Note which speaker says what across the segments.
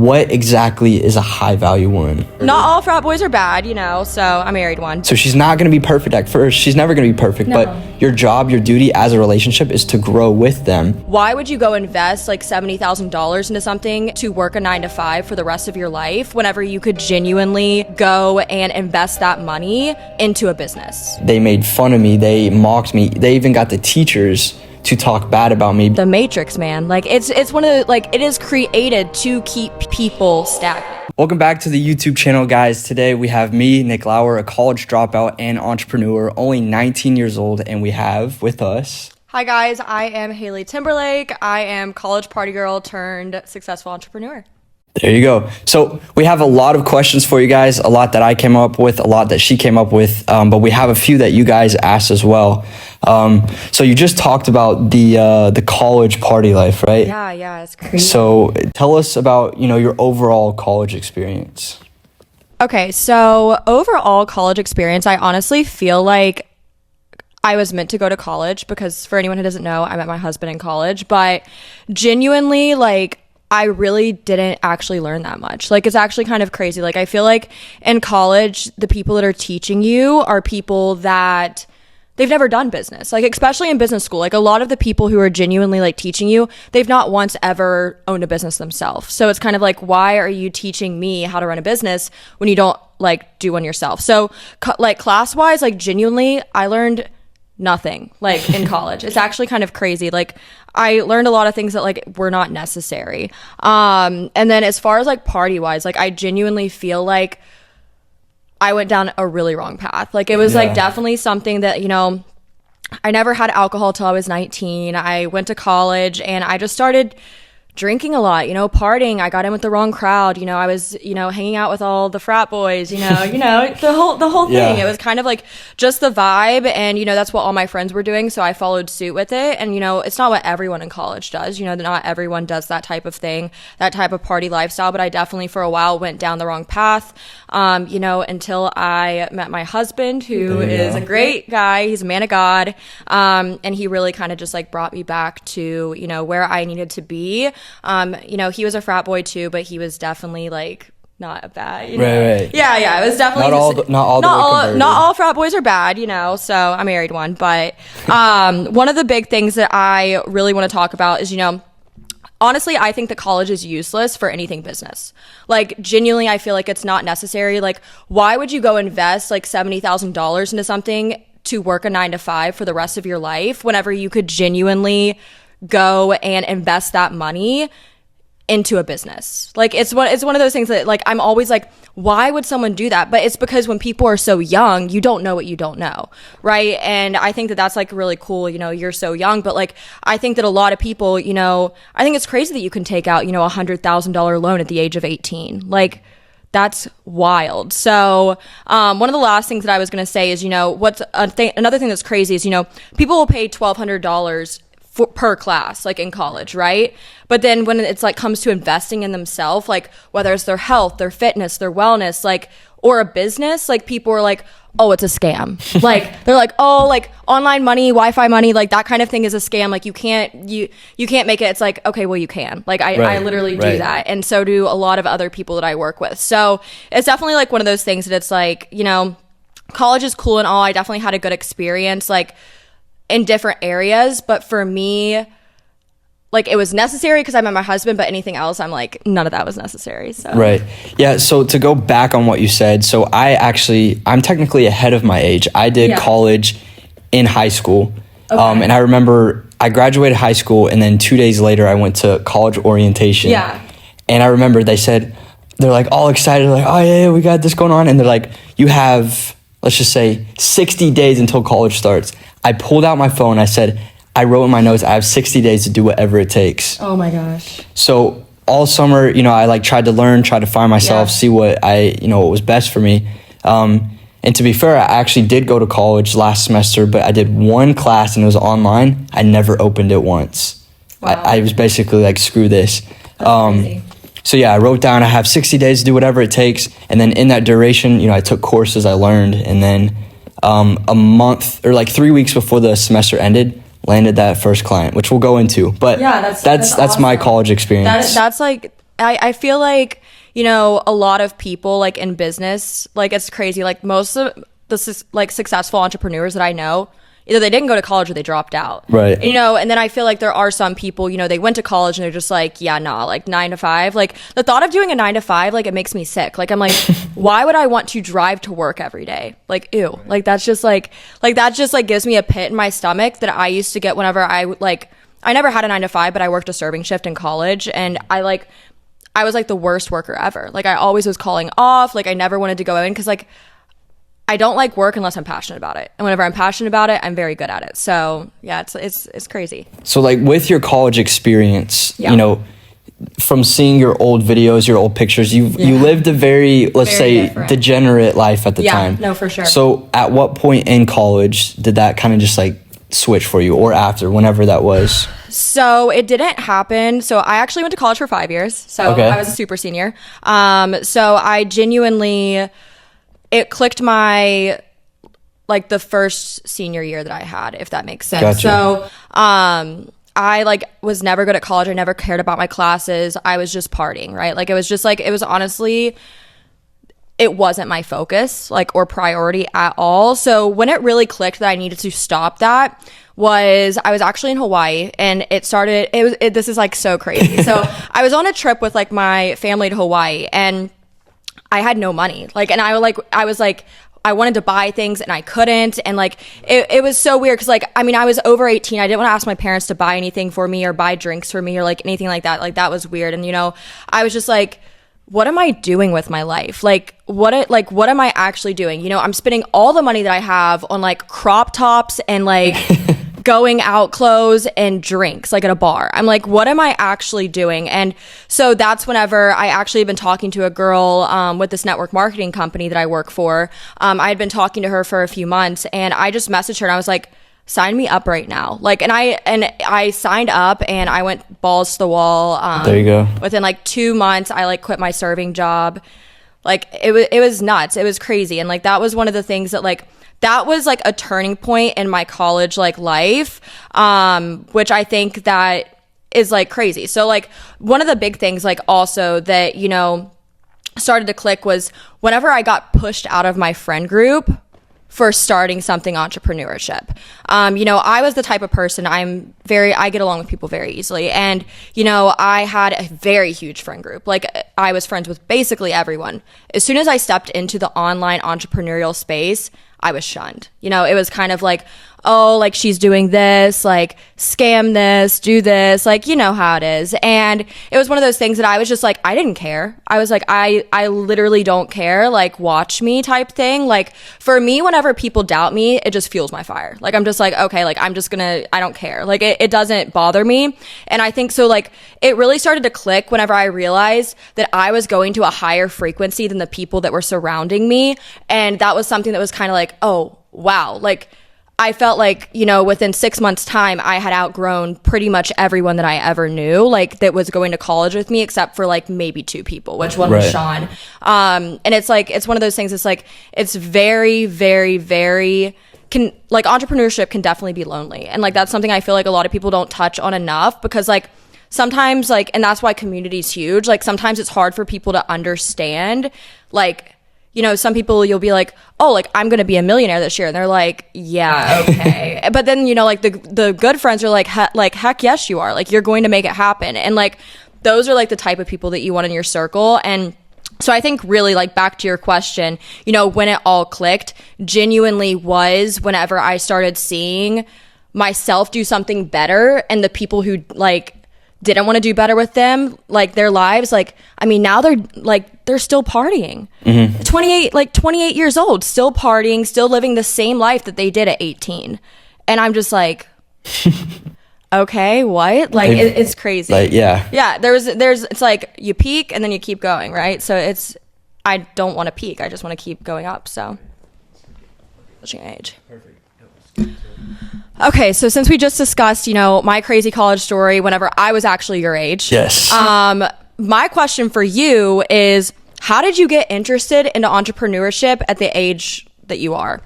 Speaker 1: what exactly is a high value woman?
Speaker 2: Not all frat boys are bad, so I married one.
Speaker 1: So she's not going to be perfect at first. She's never going to be perfect,
Speaker 2: No.
Speaker 1: but your job, your duty as a relationship is to grow with them.
Speaker 2: Why would you go invest like $70,000 into something to work a 9-to-5 for the rest of your life whenever you could genuinely go and invest that money into a business?
Speaker 1: They made fun of me. They mocked me. They even got the teachers to talk bad about me.
Speaker 2: The Matrix, man. Like it's one of the, like, it is created to keep people stagnant.
Speaker 1: Welcome back to the YouTube channel, guys. Today we have me, Nick Lauer, a college dropout and entrepreneur, only 19 years old, and we have with us...
Speaker 2: Hi guys, I am Hayley Timberlake. I am college party girl turned successful entrepreneur.
Speaker 1: There you go. So we have a lot of questions for you guys, a lot that I came up with, a lot that she came up with, but we have a few that you guys asked as well. So you just talked about the college party life, right?
Speaker 2: Yeah, it's crazy.
Speaker 1: So tell us about, your overall college experience.
Speaker 2: Okay, so overall college experience, I honestly feel like I was meant to go to college because for anyone who doesn't know, I met my husband in college, but genuinely, like, I really didn't actually learn that much. Like, it's actually kind of crazy. Like, I feel like in college, the people that are teaching you are people that they've never done business. Like, especially in business school, like a lot of the people who are genuinely like teaching you, they've not once ever owned a business themselves. So it's kind of like, why are you teaching me how to run a business when you don't like do one yourself? So like class wise, like genuinely, I learned nothing like in college. It's actually kind of crazy. Like I learned a lot of things that like were not necessary. And then as far as like party wise, like I genuinely feel like I went down a really wrong path. Like it was like definitely something that, I never had alcohol till I was 19. I went to college and I just started drinking a lot, partying. I got in with the wrong crowd. I was, hanging out with all the frat boys, the whole thing.
Speaker 1: Yeah.
Speaker 2: It was kind of like just the vibe. And, that's what all my friends were doing. So I followed suit with it. And, it's not what everyone in college does. Not everyone does that type of thing, that type of party lifestyle. But I definitely for a while went down the wrong path, until I met my husband, who is a great guy. He's a man of God. And he really kind of just like brought me back to, where I needed to be. He was a frat boy too, but he was definitely like not a bad,
Speaker 1: Right.
Speaker 2: Yeah. It was definitely not all frat boys are bad, so I married one. But one of the big things that I really want to talk about is, honestly, I think that college is useless for anything business. Like, genuinely, I feel like it's not necessary. Like, why would you go invest like $70,000 into something to work a 9-to-5 for the rest of your life whenever you could genuinely go and invest that money into a business? Like it's one of those things that like I'm always like, why would someone do that? But it's because when people are so young, you don't know what you don't know, right? And I think that that's like really cool. You're so young, but like I think that a lot of people, I think it's crazy that you can take out $100,000 loan at the age of 18. Like that's wild. So one of the last things that I was going to say is, another thing that's crazy is, people will pay $1,200 per class, like in college, right? But then when it's like comes to investing in themselves, like whether it's their health, their fitness, their wellness, like, or a business, like people are like, oh, it's a scam. Like they're like, oh, like online money, Wi-Fi money, like that kind of thing is a scam. Like you can't make it. It's like, okay, well you can. Like I literally do that. And so do a lot of other people that I work with. So it's definitely like one of those things that it's like, college is cool and all. I definitely had a good experience, like in different areas, but for me, like it was necessary because I met my husband, but anything else, I'm like, none of that was necessary. So
Speaker 1: Right. Yeah. So to go back on what you said, so I'm technically ahead of my age. I did college in high school. Okay. And I remember I graduated high school and then 2 days later I went to college orientation. Yeah. And I remember they're like all excited, like, oh yeah, we got this going on. And they're like, you have, let's just say 60 days until college starts. I pulled out my phone. I wrote in my notes, I have 60 days to do whatever it takes.
Speaker 2: Oh my gosh.
Speaker 1: So all summer, I like tried to learn, try to find myself, see what what was best for me. And to be fair, I actually did go to college last semester, but I did one class and it was online. I never opened it once. Wow. I was basically like, screw this. So yeah, I wrote down, I have 60 days to do whatever it takes. And then in that duration, I took courses, I learned, and then a month or like 3 weeks before the semester ended, landed that first client, which we'll go into. But that's awesome. My college experience.
Speaker 2: That's like I feel like, you know, a lot of people like in business, like it's crazy. Like most of the like successful entrepreneurs that I know, either they didn't go to college or they dropped out.
Speaker 1: Right.
Speaker 2: You know, and then I feel like there are some people, you know, they went to college and they're just like, yeah, nah, like 9 to 5. Like the thought of doing a 9 to 5, like it makes me sick. Like I'm like, why would I want to drive to work every day? Like, ew. Right. Like that's just like that just like gives me a pit in my stomach that I used to get whenever I never had a 9 to 5, but I worked a serving shift in college, and I was like the worst worker ever. Like I always was calling off. Like I never wanted to go in because like I don't like work unless I'm passionate about it. And whenever I'm passionate about it, I'm very good at it. So yeah, it's crazy.
Speaker 1: So like with your college experience, you know, from seeing your old videos, your old pictures, you lived a very, let's say, different, degenerate life at the time.
Speaker 2: Yeah, no, for sure.
Speaker 1: So at what point in college did that kind of just like switch for you, or after, whenever that was?
Speaker 2: So it didn't happen. So I actually went to college for 5 years. So I was a super senior. So I genuinely, it clicked my, like the first senior year that I had, if that makes sense. Gotcha. So I like was never good at college. I never cared about my classes. I was just partying, right? Like it was just like, it was honestly, it wasn't my focus, like, or priority at all. So when it really clicked that I needed to stop that was I was actually in Hawaii, and this is like so crazy. So I was on a trip with like my family to Hawaii, and I had no money. Like, and I was like, I wanted to buy things and I couldn't. And like, it was so weird. Cause like, I mean, I was over 18. I didn't want to ask my parents to buy anything for me or buy drinks for me or like anything like that. Like that was weird. And, you know, I was just like, what am I doing with my life? Like, what am I actually doing? You know, I'm spending all the money that I have on like crop tops and like going out clothes and drinks, like at a bar. I'm like, what am I actually doing? And so that's whenever I actually have been talking to a girl with this network marketing company that I work for. I had been talking to her for a few months, and I just messaged her and I was like, sign me up right now. Like, and I signed up and I went balls to the wall.
Speaker 1: There you go.
Speaker 2: Within like 2 months, I like quit my serving job. Like it was nuts. It was crazy. And like, that was one of the things that like, that was like a turning point in my college like life, which I think that is like crazy. So like one of the big things like also that, you know, started to click was whenever I got pushed out of my friend group for starting something entrepreneurship. You know, I was the type of person, I get along with people very easily. And, you know, I had a very huge friend group. Like I was friends with basically everyone. As soon as I stepped into the online entrepreneurial space, I was shunned. You know, it was kind of like, oh, like she's doing this, like scam this, do this, like, you know how it is. And it was one of those things that I was just like, I didn't care. I was like, I literally don't care, like watch me type thing. Like for me, whenever people doubt me, it just fuels my fire. Like I'm just like, okay, like I don't care. Like it doesn't bother me. And I think so like it really started to click whenever I realized that I was going to a higher frequency than the people that were surrounding me. And that was something that was kind of like, oh, wow. Like I felt like, you know, within 6 months time, I had outgrown pretty much everyone that I ever knew, like that was going to college with me, except for like maybe 2 people, which one was Sean. And it's like, it's one of those things. It's like, it's very, very, very like entrepreneurship can definitely be lonely. And like, that's something I feel like a lot of people don't touch on enough, because like sometimes like, and that's why community is huge. Like sometimes it's hard for people to understand, like, you know, some people you'll be like, oh, like I'm going to be a millionaire this year. And they're like, yeah, okay. But then, you know, like the good friends are like, heck yes, you are. Like you're going to make it happen. And like, those are like the type of people that you want in your circle. And so I think really like back to your question, you know, when it all clicked genuinely was whenever I started seeing myself do something better, and the people who like didn't want to do better with them, like their lives, like, I mean, now they're still partying. 28 years old, still partying, still living the same life that they did at 18. And I'm just like, okay, what? Like, it's crazy.
Speaker 1: Like, yeah.
Speaker 2: There's, it's like you peak and then you keep going, right? So I don't want to peak. I just want to keep going up. So, pushing age. Perfect. Okay, so since we just discussed, you know, my crazy college story whenever I was actually your age.
Speaker 1: Yes.
Speaker 2: My question for you is, how did you get interested into entrepreneurship at the age that you are?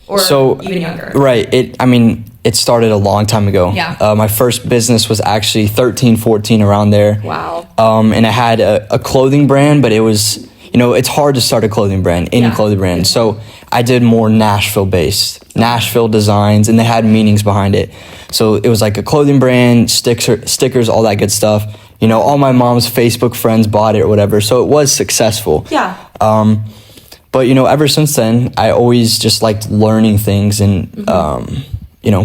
Speaker 2: Or
Speaker 1: so,
Speaker 2: even younger?
Speaker 1: Right. I mean, it started a long time ago.
Speaker 2: Yeah.
Speaker 1: My first business was actually 13, 14, around there.
Speaker 2: Wow.
Speaker 1: And I had a clothing brand, but it was, it's hard to start a clothing brand, any clothing brand. So I did more Nashville-based, Nashville designs, and they had meanings behind it. So it was like a clothing brand, stickers, all that good stuff. All my mom's Facebook friends bought it or whatever. So it was successful.
Speaker 2: Yeah.
Speaker 1: But, ever since then, I always just liked learning things and,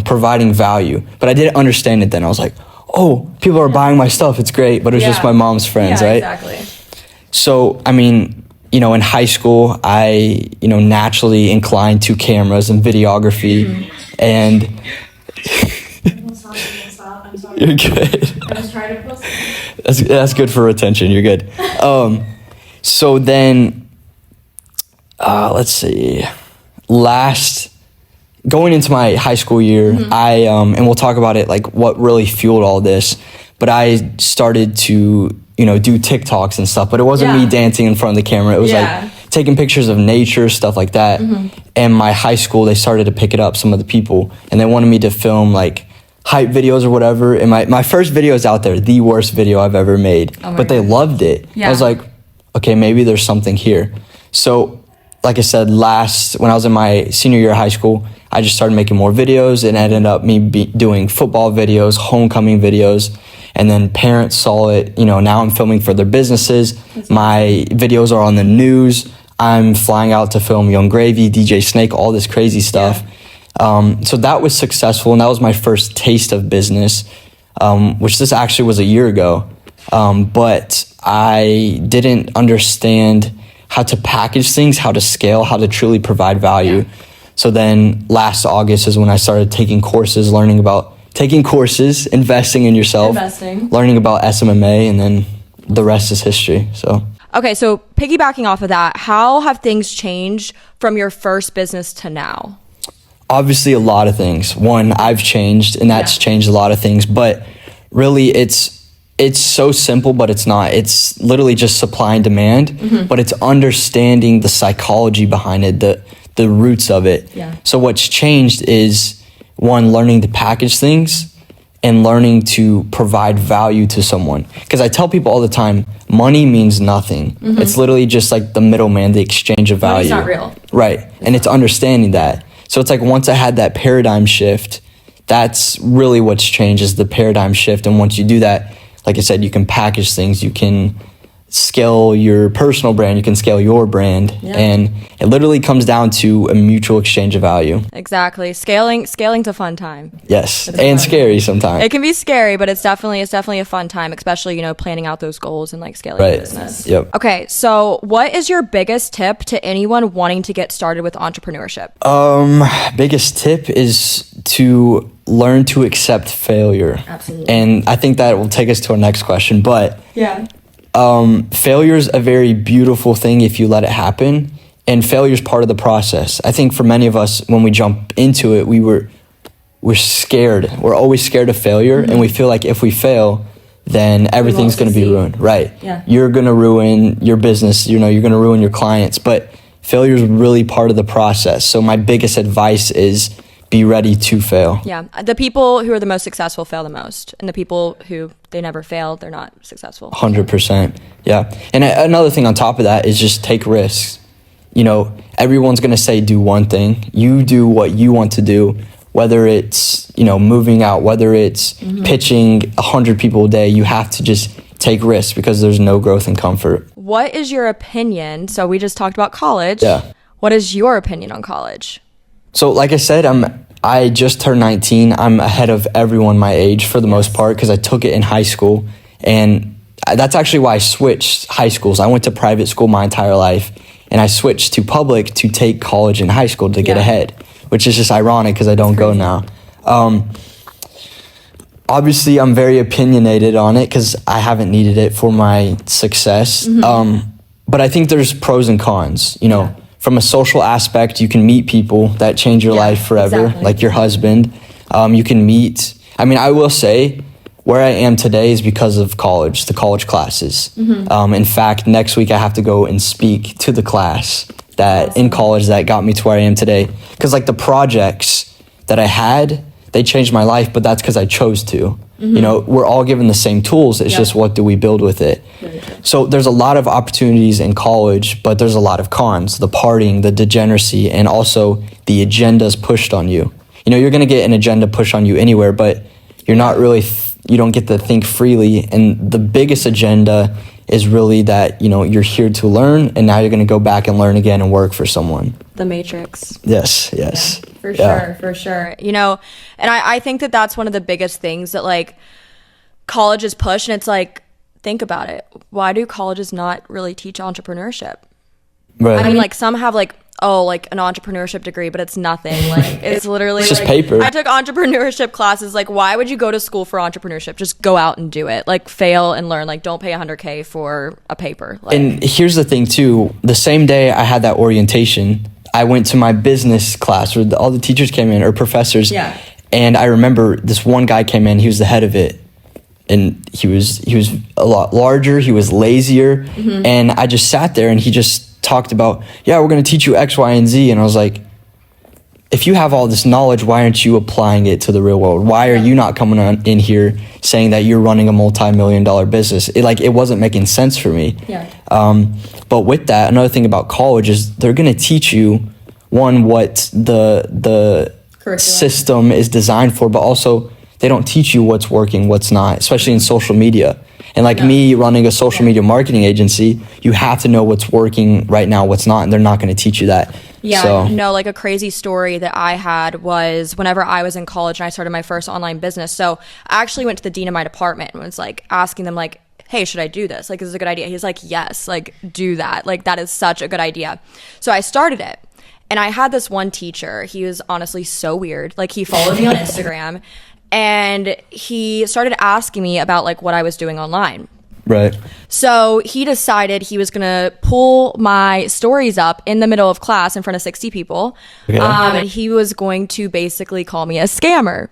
Speaker 1: providing value. But I didn't understand it then. I was like, oh, people are buying my stuff. It's great. But it was just my mom's friends, right?
Speaker 2: Exactly.
Speaker 1: So, in high school, I, naturally inclined to cameras and videography. And
Speaker 3: Stop. I'm sorry.
Speaker 1: you're good.
Speaker 3: I was trying to post it.
Speaker 1: That's good for retention. You're good. So then, let's see. Going into my high school year, I and we'll talk about it, like what really fueled all this. But I started to do TikToks and stuff. But it wasn't me dancing in front of the camera. It was like taking pictures of nature, stuff like that. And my high school, they started to pick it up, some of the people, and they wanted me to film like hype videos or whatever. And my first video is out there, the worst video I've ever made. But they loved it. I was like, okay, maybe there's something here. So like I said, when I was in my senior year of high school, I just started making more videos, and it ended up doing football videos, homecoming videos. And then parents saw it, now I'm filming for their businesses. My videos are on the news. I'm flying out to film Young Gravy, DJ Snake, all this crazy stuff. So that was successful, and that was my first taste of business, which this actually was a year ago. But I didn't understand how to package things, how to scale, how to truly provide value. So then last August is when I started taking courses, investing in yourself, learning about SMMA, and then the rest is history. So.
Speaker 2: Okay, so piggybacking off of that, how have things changed from your first business to now?
Speaker 1: Obviously, a lot of things. One, I've changed, and that's changed a lot of things. But really, it's so simple, but it's not. It's literally just supply and demand, but it's understanding the psychology behind it, the roots of it. So what's changed is, one, learning to package things and learning to provide value to someone. Because I tell people all the time, money means nothing. It's literally just like the middleman, the exchange of value.
Speaker 2: Money's not real.
Speaker 1: Right. And it's understanding that. So it's like once I had that paradigm shift, that's really what's changed, is the paradigm shift. And once you do that, like I said, you can package things, you can scale your personal brand, you can scale your brand, and it literally comes down to a mutual exchange of value.
Speaker 2: Exactly. Scaling's a fun time.
Speaker 1: Yes, and scary sometimes.
Speaker 2: It can be scary, but it's definitely a fun time, especially, planning out those goals and like scaling your business.
Speaker 1: Yep.
Speaker 2: Okay, so what is your biggest tip to anyone wanting to get started with entrepreneurship?
Speaker 1: Biggest tip is to learn to accept failure.
Speaker 2: Absolutely.
Speaker 1: And I think that will take us to our next question, but failure is a very beautiful thing if you let it happen, and failure is part of the process. I think for many of us, when we jump into it, we're scared. We're always scared of failure, and we feel like if we fail, then everything's going to be ruined. Right.
Speaker 2: Yeah.
Speaker 1: You're going to ruin your business. You're going to ruin your clients, but failure is really part of the process. So my biggest advice is be ready to fail.
Speaker 2: Yeah. The people who are the most successful fail the most, and the people who they never fail, they're not successful.
Speaker 1: 100%. Yeah. And another thing on top of that is just take risks. Everyone's going to say do one thing. You do what you want to do, whether it's, moving out, whether it's pitching 100 people a day. You have to just take risks, because there's no growth in comfort.
Speaker 2: What is your opinion? So we just talked about college.
Speaker 1: Yeah.
Speaker 2: What is your opinion on college?
Speaker 1: So like I said, I just turned 19. I'm ahead of everyone my age for the most part, because I took it in high school. And that's actually why I switched high schools. I went to private school my entire life, and I switched to public to take college and high school to get ahead, which is just ironic because I don't go now. Obviously, I'm very opinionated on it because I haven't needed it for my success. But I think there's pros and cons, From a social aspect, you can meet people that change your life forever, like your husband. You can meet, I will say, where I am today is because of college, the college classes. In fact, next week I have to go and speak to the class in college that got me to where I am today. Because like the projects that I had, they changed my life, but that's because I chose to. You know, we're all given the same tools. It's just what do we build with it? So there's a lot of opportunities in college, but there's a lot of cons, the partying, the degeneracy, and also the agendas pushed on you. You know, you're going to get an agenda pushed on you anywhere, but you're not really, you don't get to think freely. And the biggest agenda is really that, you know, you're here to learn, and now you're going to go back and learn again and work for someone.
Speaker 2: The Matrix.
Speaker 1: Yes.
Speaker 2: For sure. You know, and I think that that's one of the biggest things that like colleges push. And it's like, think about it. Why do colleges not really teach entrepreneurship?
Speaker 1: Right.
Speaker 2: I mean, like some have like, like an entrepreneurship degree, but it's nothing. Like it's literally
Speaker 1: it's just
Speaker 2: like,
Speaker 1: paper.
Speaker 2: I took entrepreneurship classes. Like, why would you go to school for entrepreneurship? Just go out and do it. Like fail and learn. Like don't pay $100K for a paper. Like,
Speaker 1: and here's the thing too. The same day I had that orientation, I went to my business class where all the teachers came in, or professors.
Speaker 2: Yeah.
Speaker 1: And I remember this one guy came in, he was the head of it. And he was a lot larger, he was lazier. And I just sat there and he just talked about, yeah, we're going to teach you X, Y, and Z. And I was like, if you have all this knowledge, why aren't you applying it to the real world? Why are you not coming on in here saying that you're running a multi-million-dollar business? It wasn't making sense for me.
Speaker 2: Yeah.
Speaker 1: But with that, another thing about college is they're going to teach you, one, what the system is designed for, but also they don't teach you what's working, what's not, especially in social media. And like me running a social media marketing agency, you have to know what's working right now, what's not, and they're not going to teach you that.
Speaker 2: Yeah,
Speaker 1: so.
Speaker 2: No, like a crazy story that I had was whenever I was in college and I started my first online business. So I actually went to the dean of my department and was like asking them like, hey, should I do this? Like, is this a good idea? He's like, yes, like do that. Like that is such a good idea. So I started it. And I had this one teacher. He was honestly so weird. Like he followed me on Instagram and he started asking me about like what I was doing online.
Speaker 1: Right.
Speaker 2: So he decided he was going to pull my stories up in the middle of class in front of 60 people. Okay. And he was going to basically call me a scammer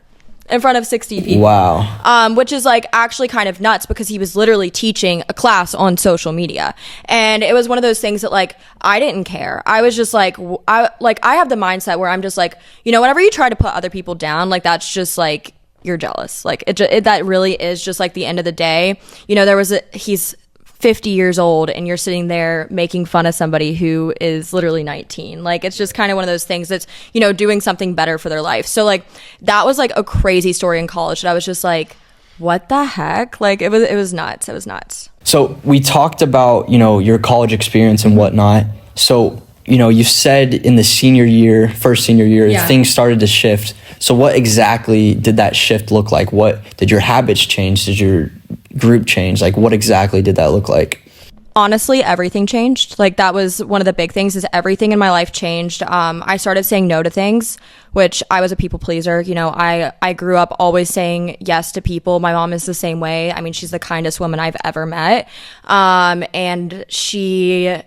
Speaker 2: in front of 60 people.
Speaker 1: Wow.
Speaker 2: Which is like actually kind of nuts because he was literally teaching a class on social media. And it was one of those things that like, I didn't care. I was just like, I have the mindset where I'm just like, you know, whenever you try to put other people down, like that's just like, you're jealous. Like that really is just like the end of the day. You know, he's 50 years old and you're sitting there making fun of somebody who is literally 19. Like it's just kind of one of those things that's, you know, doing something better for their life. So like that was like a crazy story in college that I was just like, what the heck? Like it was nuts. It was nuts.
Speaker 1: So we talked about, you know, your college experience and whatnot. So, you know, you said in the first senior year, things started to shift. So what exactly did that shift look like? What did your habits change? Did your group change? Like what exactly did that look like?
Speaker 2: Honestly, everything changed. Like that was one of the big things is everything in my life changed. I started saying no to things, which I was a people pleaser. You know, I grew up always saying yes to people. My mom is the same way. I mean, she's the kindest woman I've ever met. And she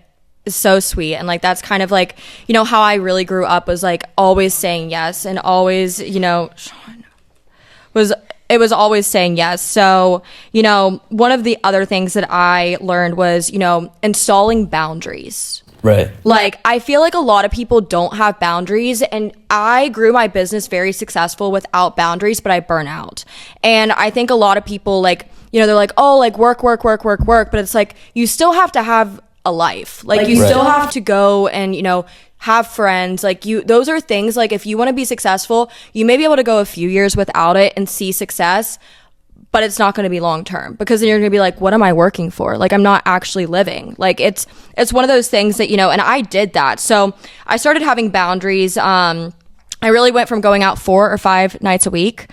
Speaker 2: is so sweet. And like, that's kind of like, you know, how I really grew up was like always saying yes and always, you know, it was always saying yes. So, you know, one of the other things that I learned was, you know, installing boundaries.
Speaker 1: Right.
Speaker 2: Like, I feel like a lot of people don't have boundaries, and I grew my business very successful without boundaries, but I burn out. And I think a lot of people, like, you know, they're like, oh, like work, but it's like, you still have to have a life. Like you still have to go and, you know, have friends. Like those are things like if you want to be successful, you may be able to go a few years without it and see success, but it's not going to be long term because then you're going to be like, what am I working for? Like I'm not actually living. Like it's one of those things that, you know, and I did that. So I started having boundaries. I really went from going out 4 or 5 nights a week.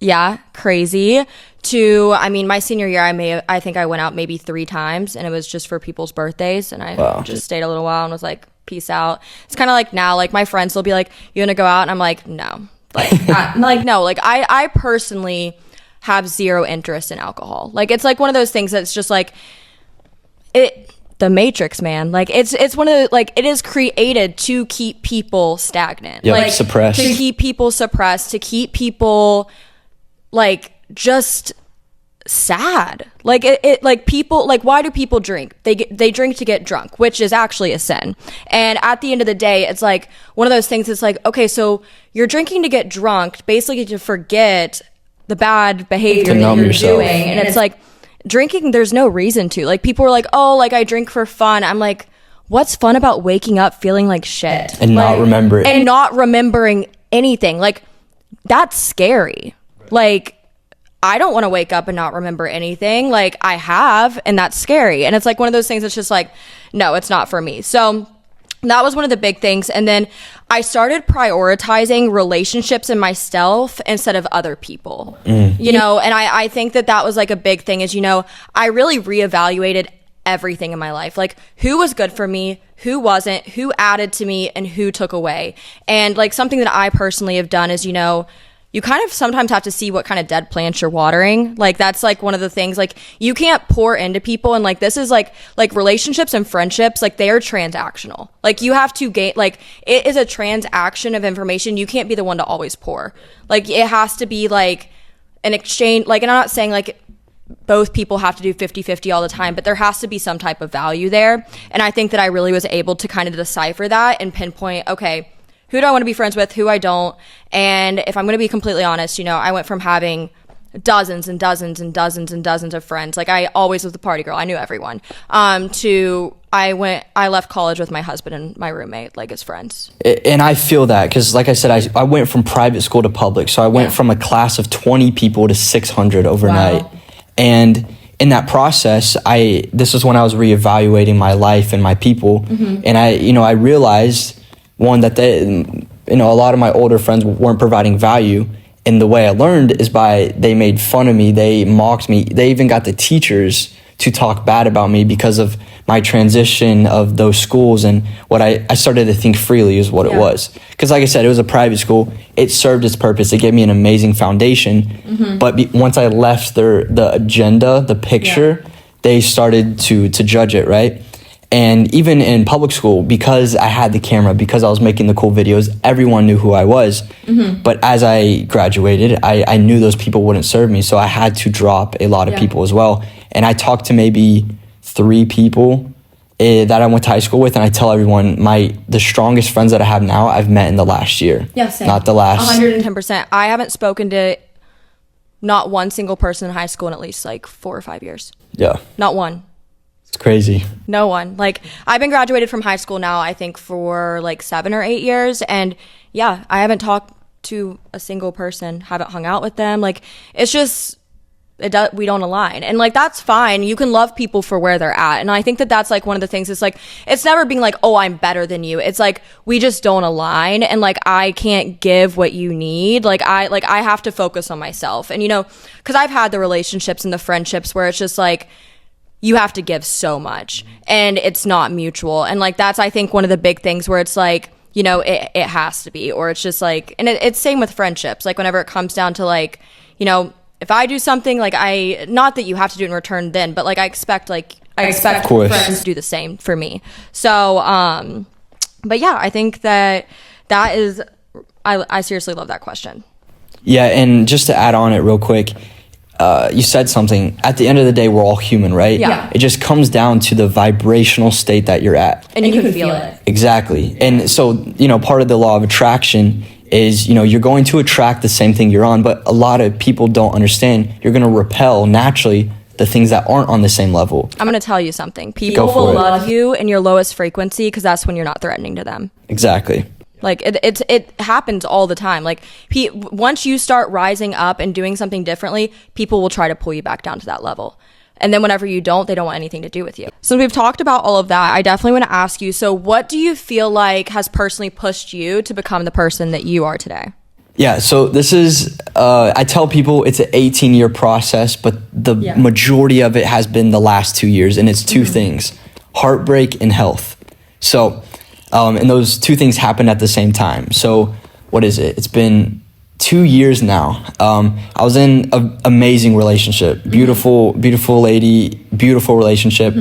Speaker 2: Yeah, crazy. To, I mean, my senior year, I think I went out maybe 3 times, and it was just for people's birthdays, and I just stayed a little while and was like, peace out. It's kind of like now, like my friends will be like, you want to go out? And I'm like, no. Like, no. Like I personally have zero interest in alcohol. Like it's like one of those things that's just like the Matrix, man. Like it's one of the, like it is created to keep people stagnant.
Speaker 1: Yep,
Speaker 2: like
Speaker 1: suppressed.
Speaker 2: To keep people suppressed, to keep people like just sad. Like it like people, like, why do people drink? They drink to get drunk, which is actually a sin. And at the end of the day, it's like one of those things. It's like, okay, so you're drinking to get drunk, basically to forget the bad behavior that you're doing. And it's like, drinking, there's no reason to. Like, people are like, oh, like, I drink for fun. I'm like, what's fun about waking up feeling like shit
Speaker 1: and not remember it,
Speaker 2: and not remembering anything? Like, that's scary. Like, I don't want to wake up and not remember anything. Like, I have, and that's scary. And it's like one of those things that's just like, no, it's not for me. So that was one of the big things. And then I started prioritizing relationships and myself instead of other people, you know, and I think that was like a big thing is, you know, I really reevaluated everything in my life. Like, who was good for me, who wasn't, who added to me, and who took away. And like something that I personally have done is, you know, you kind of sometimes have to see what kind of dead plants you're watering. Like, that's like one of the things, like, you can't pour into people. And like, this is like relationships and friendships, like, they are transactional. Like, you have to gain, like, it is a transaction of information. You can't be the one to always pour. Like, it has to be like an exchange. Like, and I'm not saying like both people have to do 50-50 all the time, but there has to be some type of value there. And I think that I really was able to kind of decipher that and pinpoint, okay, who do I want to be friends with, who I don't. And if I'm going to be completely honest, you know, I went from having dozens and dozens and dozens and dozens of friends. Like, I always was the party girl. I knew everyone. To I left college with my husband and my roommate, like, as friends.
Speaker 1: And I feel that because, like I said, I went from private school to public. So I went from a class of 20 people to 600 overnight. Wow. And in that process, this is when I was reevaluating my life and my people. And I realized, one, that a lot of my older friends weren't providing value. And the way I learned is they made fun of me, they mocked me, they even got the teachers to talk bad about me because of my transition of those schools. And what I started to think freely is what it was. Because like I said, it was a private school. It served its purpose. It gave me an amazing foundation. But once I left the agenda, the picture, they started to judge it, right? And even in public school, because I had the camera, because I was making the cool videos, everyone knew who I was. But as I graduated, I knew those people wouldn't serve me. So I had to drop a lot of people as well. And I talked to maybe 3 people that I went to high school with. And I tell everyone, the strongest friends that I have now, I've met in the last year.
Speaker 2: Yeah, same.
Speaker 1: Not the last.
Speaker 2: 110%. I haven't spoken to not one single person in high school in at least like 4 or 5 years.
Speaker 1: Yeah.
Speaker 2: Not one.
Speaker 1: It's crazy.
Speaker 2: No one. Like, I've been graduated from high school now, I think, for like 7 or 8 years. And yeah, I haven't talked to a single person, haven't hung out with them. Like, it's just, we don't align. And like, that's fine. You can love people for where they're at. And I think that that's like one of the things. It's like, it's never being like, oh, I'm better than you. It's like, we just don't align. And like, I can't give what you need. Like, I have to focus on myself. And, you know, because I've had the relationships and the friendships where it's just like, you have to give so much and it's not mutual. And like, that's, I think, one of the big things where it's like, you know, it has to be, or it's just like, and it's same with friendships. Like, whenever it comes down to like, you know, if I do something, like, not that you have to do it in return then, but like, I expect friends to do the same for me. So, but yeah, I think that is, I seriously love that question.
Speaker 1: Yeah. And just to add on it real quick, you said something. At the end of the day, we're all human, right?
Speaker 2: Yeah.
Speaker 1: It just comes down to the vibrational state that you're at.
Speaker 2: And you can feel it.
Speaker 1: Exactly. And so, you know, part of the law of attraction is, you know, you're going to attract the same thing you're on, but a lot of people don't understand. You're going to repel naturally the things that aren't on the same level.
Speaker 2: I'm going to tell you something. People will love you in your lowest frequency because that's when you're not threatening to them.
Speaker 1: Exactly.
Speaker 2: Like, it happens all the time. Like, once you start rising up and doing something differently, people will try to pull you back down to that level. And then whenever you don't, they don't want anything to do with you. So we've talked about all of that. I definitely want to ask you, so what do you feel like has personally pushed you to become the person that you are today?
Speaker 1: Yeah, so this is, I tell people it's an 18-year process, but the majority of it has been the last 2 years. And it's 2 things, heartbreak and health. So, and those 2 things happened at the same time. So what is it? It's been 2 years now. I was in an amazing relationship, beautiful lady, beautiful relationship.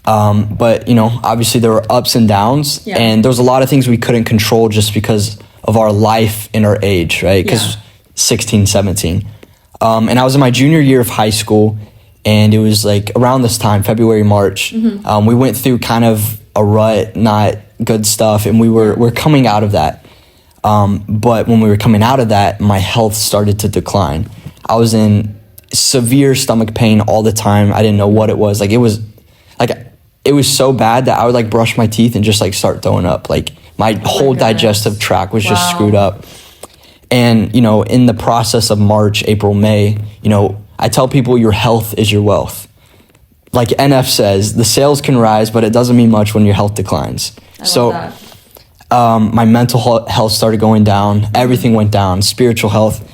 Speaker 1: But, you know, obviously there were ups and downs and there was a lot of things we couldn't control just because of our life and our age, right? Because 16, 17. And I was in my junior year of high school, and it was like around this time, February, March. We went through kind of a rut, not good stuff, and we're coming out of that. But when we were coming out of that, my health started to decline. I was in severe stomach pain all the time. I didn't know what it was. Like it was so bad that I would like brush my teeth and just like start throwing up. Like my whole digestive tract was just screwed up. And, you know, in the process of March, April, May, you know, I tell people your health is your wealth. Like NF says, the sales can rise, but it doesn't mean much when your health declines. My mental health started going down. Everything went down, spiritual health.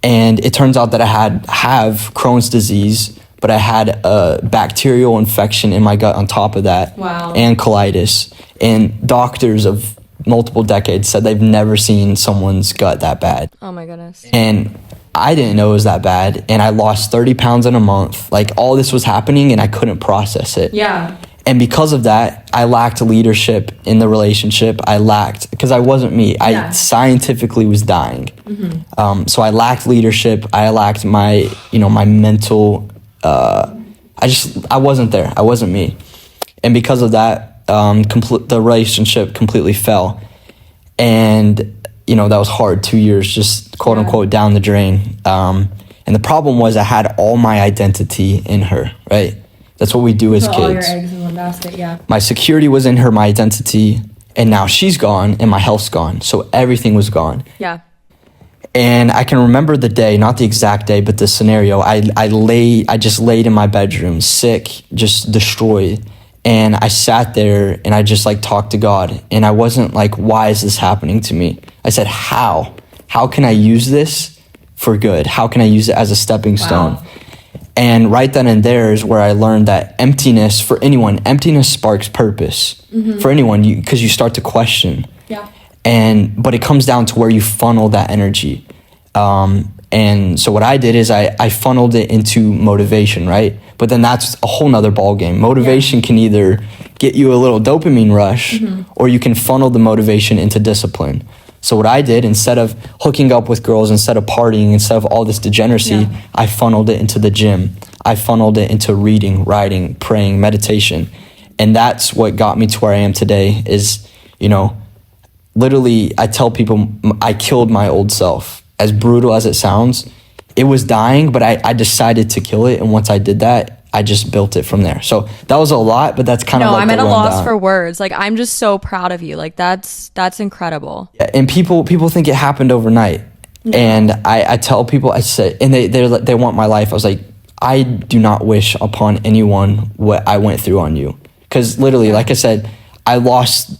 Speaker 1: And it turns out that I have Crohn's disease, but I had a bacterial infection in my gut on top of that. And colitis. And doctors of multiple decades said they've never seen someone's gut that bad.
Speaker 2: Oh my goodness.
Speaker 1: And I didn't know it was that bad. And I lost 30 pounds in a month. Like all this was happening and I couldn't process it.
Speaker 2: Yeah.
Speaker 1: And because of that, I lacked leadership in the relationship. Because I wasn't me. I scientifically was dying. So I lacked leadership. I lacked my mental, I wasn't there. I wasn't me. And because of that, the relationship completely fell. And, you know, that was hard. 2 years, just quote unquote down the drain. And the problem was I had all my identity in her, right? That's what we do as kids. All your eggs in one basket, yeah. My security was in her, my identity, and now she's gone and my health's gone. So everything was gone.
Speaker 2: Yeah.
Speaker 1: And I can remember the day, not the exact day, but the scenario. I just laid in my bedroom, sick, just destroyed. And I sat there and I just like talked to God. And I wasn't like, why is this happening to me? I said, how? How can I use this for good? How can I use it as a stepping stone? And right then and there is where I learned that emptiness sparks purpose for anyone, because you start to question.
Speaker 2: Yeah.
Speaker 1: But it comes down to where you funnel that energy. And so what I did is I funneled it into motivation, right? But then that's a whole nother ball game. Motivation can either get you a little dopamine rush, or you can funnel the motivation into discipline. So what I did, instead of hooking up with girls, instead of partying, instead of all this degeneracy, I funneled it into the gym. I funneled it into reading, writing, praying, meditation. And that's what got me to where I am today is, you know, literally I tell people I killed my old self. As brutal as it sounds, it was dying, but I decided to kill it. And once I did that, I just built it from there. So that was a lot, but that's kind of like
Speaker 2: I'm at a loss for words. Like, I'm just so proud of you. Like, that's incredible.
Speaker 1: Yeah, and people think it happened overnight. No. And I tell people, I say, and they want my life. I was like, I do not wish upon anyone what I went through on you. Because literally, like I said, I lost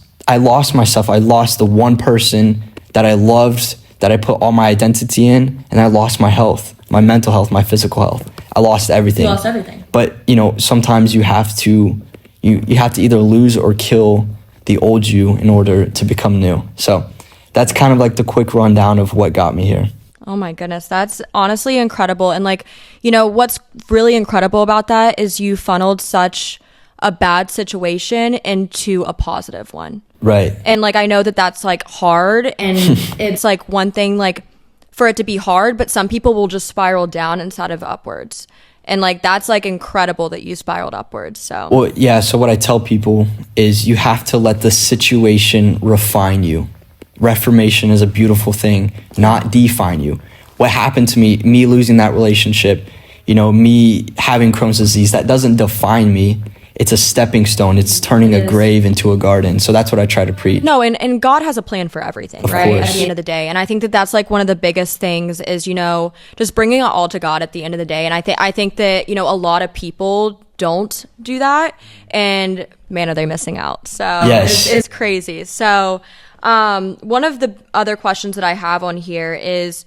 Speaker 1: myself. I lost the one person that I loved, that I put all my identity in, and I lost my health, my mental health, my physical health. I lost everything.
Speaker 2: You lost everything.
Speaker 1: But, you know, sometimes you have to either lose or kill the old you in order to become new. So that's kind of like the quick rundown of what got me here.
Speaker 2: Oh my goodness, that's honestly incredible. And like, you know, what's really incredible about that is you funneled such a bad situation into a positive one.
Speaker 1: Right.
Speaker 2: And like, I know that that's like hard, and it's like one thing like for it to be hard, but some people will just spiral down instead of upwards. And like, that's like incredible that you spiraled upwards. So,
Speaker 1: well, yeah. So what I tell people is you have to let the situation refine you. Reformation is a beautiful thing, not define you. What happened to me losing that relationship, you know, me having Crohn's disease, that doesn't define me. It's a stepping stone. It's turning a grave into a garden. So that's what I try to preach.
Speaker 2: No, and God has a plan for everything, right? At the end of the day. And I think that that's like one of the biggest things is, you know, just bringing it all to God at the end of the day. And I think that, you know, a lot of people don't do that. And man, are they missing out. So
Speaker 1: yes.
Speaker 2: It's crazy. So one of the other questions that I have on here is,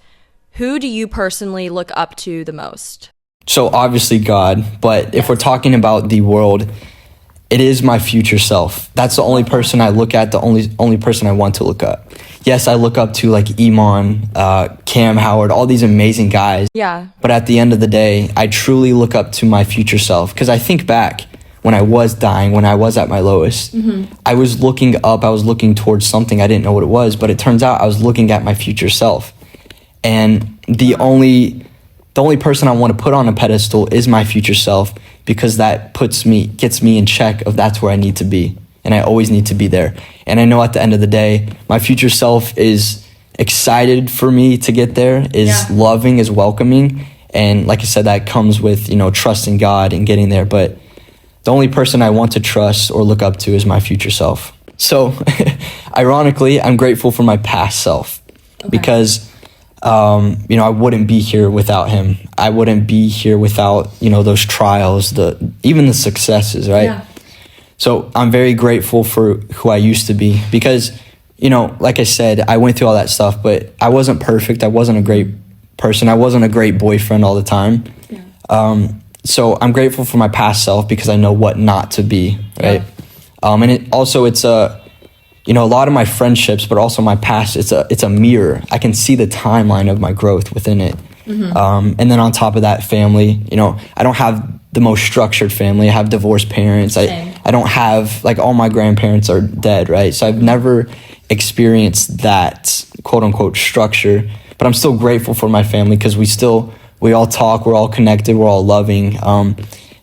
Speaker 2: who do you personally look up to the most?
Speaker 1: So obviously God, but if we're talking about the world, it is my future self. That's the only person I look at, the only person I want to look up. Yes, I look up to like Iman, Cam Howard, all these amazing guys.
Speaker 2: Yeah.
Speaker 1: But at the end of the day, I truly look up to my future self, because I think back when I was dying, when I was at my lowest, I was looking up, I was looking towards something. I didn't know what it was, but it turns out I was looking at my future self. And the only the only person I want to put on a pedestal is my future self, because that gets me in check of that's where I need to be. And I always need to be there. And I know at the end of the day, my future self is excited for me to get there, is loving, is welcoming. And like I said, that comes with, trusting God and getting there. But the only person I want to trust or look up to is my future self. So ironically, I'm grateful for my past self, because I wouldn't be here without him. I wouldn't be here without, those trials, even the successes, right? Yeah. So I'm very grateful for who I used to be, because, like I said, I went through all that stuff, but I wasn't perfect. I wasn't a great person. I wasn't a great boyfriend all the time. Yeah. So I'm grateful for my past self, because I know what not to be, right? Yeah. And it's a lot of my friendships, but also my past, it's a mirror. I can see the timeline of my growth within it. Mm-hmm. And then on top of that, family, I don't have the most structured family. I have divorced parents. I don't have, all my grandparents are dead, right? So I've never experienced that quote unquote structure, but I'm still grateful for my family, because we all talk, we're all connected, we're all loving.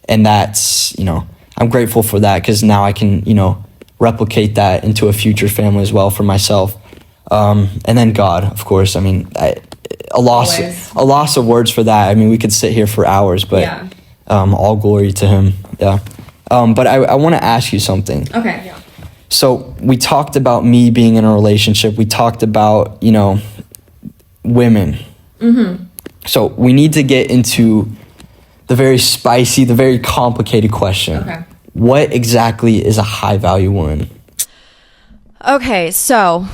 Speaker 1: And that's, I'm grateful for that, because now I can, replicate that into a future family as well for myself. And then God, of course. I mean, a loss of words for that. I mean, we could sit here for hours, but all glory to him. Yeah. But I want to ask you something.
Speaker 2: Okay. Yeah.
Speaker 1: So we talked about me being in a relationship. We talked about, women. Mm-hmm. So we need to get into the very spicy, the very complicated question. Okay. What exactly is a high-value woman?
Speaker 2: Okay, so